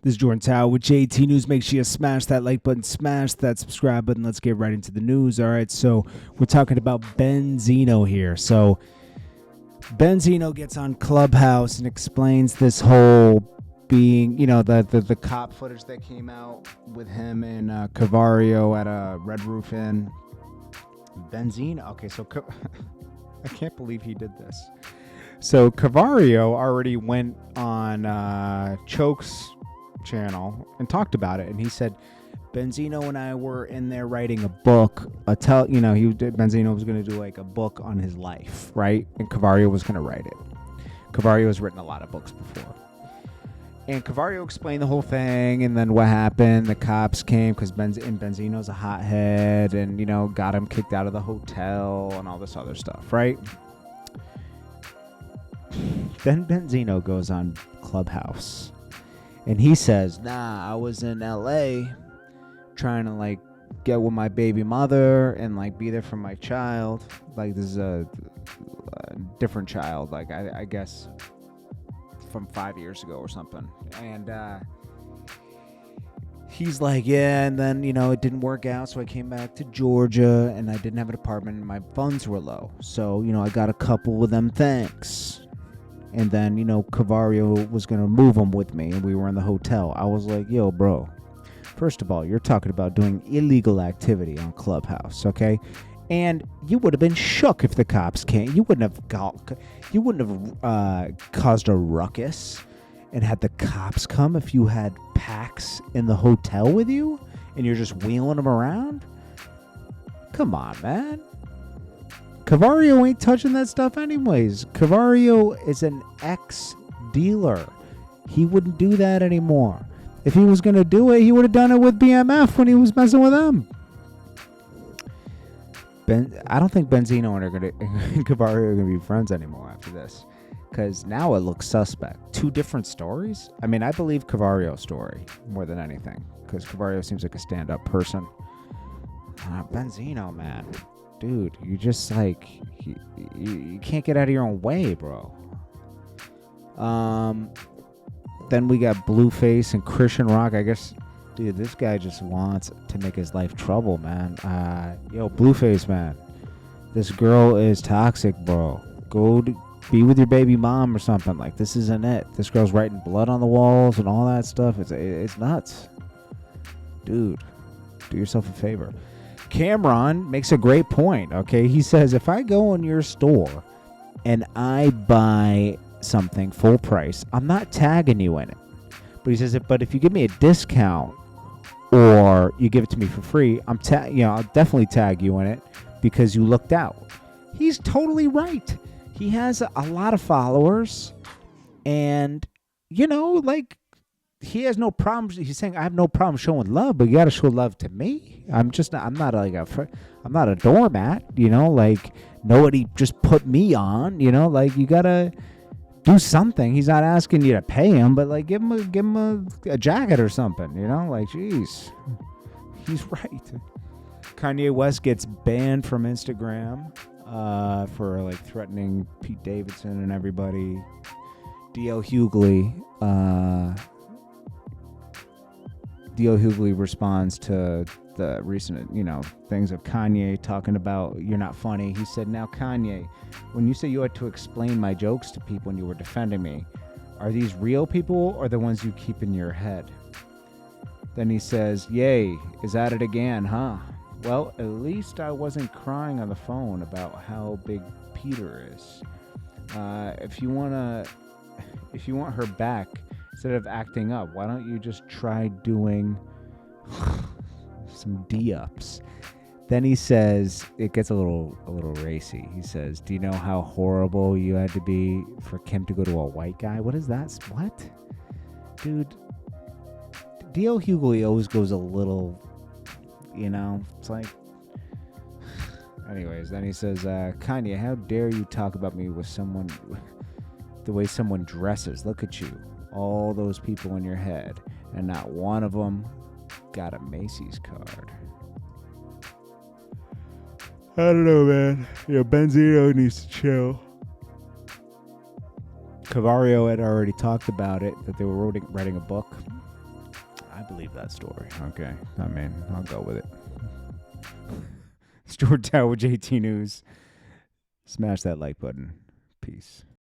This is JordanTower with JT News. Make sure you smash that like button, smash that subscribe button. Let's get right into the news. All right, so we're talking about Benzino here. So Benzino gets on Clubhouse and explains this whole being, the cop footage that came out with him and Cavario at a Red Roof Inn. Benzino. Okay, so I can't believe he did this. So Cavario already went on Choke's channel and talked about it, and he said Benzino and I were in there writing a book. Benzino was going to do like a book on his life, right? And Cavario was going to write it. Cavario has written a lot of books before. And Cavario explained the whole thing, and then what happened. The cops came because Benzino's a hothead, and got him kicked out of the hotel and all this other stuff, right? Then Benzino goes on Clubhouse, and he says, "Nah, I was in L.A. trying to get with my baby mother and be there for my child. This is a different child, I guess." From 5 years ago or something. And he's like, yeah, and then it didn't work out, so I came back to Georgia and I didn't have an apartment and my funds were low, so I got a couple of them, thanks. And then Cavario was gonna move them with me, and we were in the hotel. I was like, yo, bro, first of all, you're talking about doing illegal activity on Clubhouse, okay? And you would have been shook if the cops came. You wouldn't have caused a ruckus and had the cops come if you had packs in the hotel with you and you're just wheeling them around. Come on, man. Cavario ain't touching that stuff anyways. Cavario is an ex-dealer. He wouldn't do that anymore. If he was going to do it, he would have done it with BMF when he was messing with them. I don't think Benzino and Cavario are going to be friends anymore after this, because now it looks suspect. Two different stories? I mean, I believe Cavario's story more than anything, because Cavario seems like a stand-up person. Benzino, man. Dude, you just you can't get out of your own way, bro. Then we got Blueface and Christian Rock. I guess... Dude, this guy just wants to make his life trouble, man. Yo, Blueface, man. This girl is toxic, bro. Go be with your baby mom or something. This isn't it. This girl's writing blood on the walls and all that stuff. It's nuts. Dude, do yourself a favor. Cameron makes a great point, okay? He says, if I go in your store and I buy something full price, I'm not tagging you in it. But he says, but if you give me a discount, or you give it to me for free, I'll definitely tag you in it because you looked out. He's totally right. He has a lot of followers, and he has no problems. He's saying I have no problem showing love, but you got to show love to me. I'm not a doormat. Nobody just put me on. You gotta do something. He's not asking you to pay him, but give him a jacket or something, jeez. He's right. Kanye West gets banned from Instagram for threatening Pete Davidson and everybody. D.L. Hughley responds to the recent, things of Kanye talking about you're not funny. He said, now Kanye, when you say you had to explain my jokes to people when you were defending me, are these real people or the ones you keep in your head? Then he says, yay, is at it again, huh? Well, at least I wasn't crying on the phone about how big Peter is. If you want her back, instead of acting up, why don't you just try doing some D-ups? Then he says, it gets a little racy. He says, do you know how horrible you had to be for Kim to go to a white guy? What is that? What? Dude, D.L. Hughley always goes a little, it's anyways, then he says, Kanye, how dare you talk about me with someone, the way someone dresses? Look at you. All those people in your head, and not one of them got a Macy's card. I don't know, man. Benzino needs to chill. Cavario had already talked about it, that they were writing a book. I believe that story. Okay. I mean, I'll go with it. It's Jordan Tower with JT News. Smash that like button. Peace.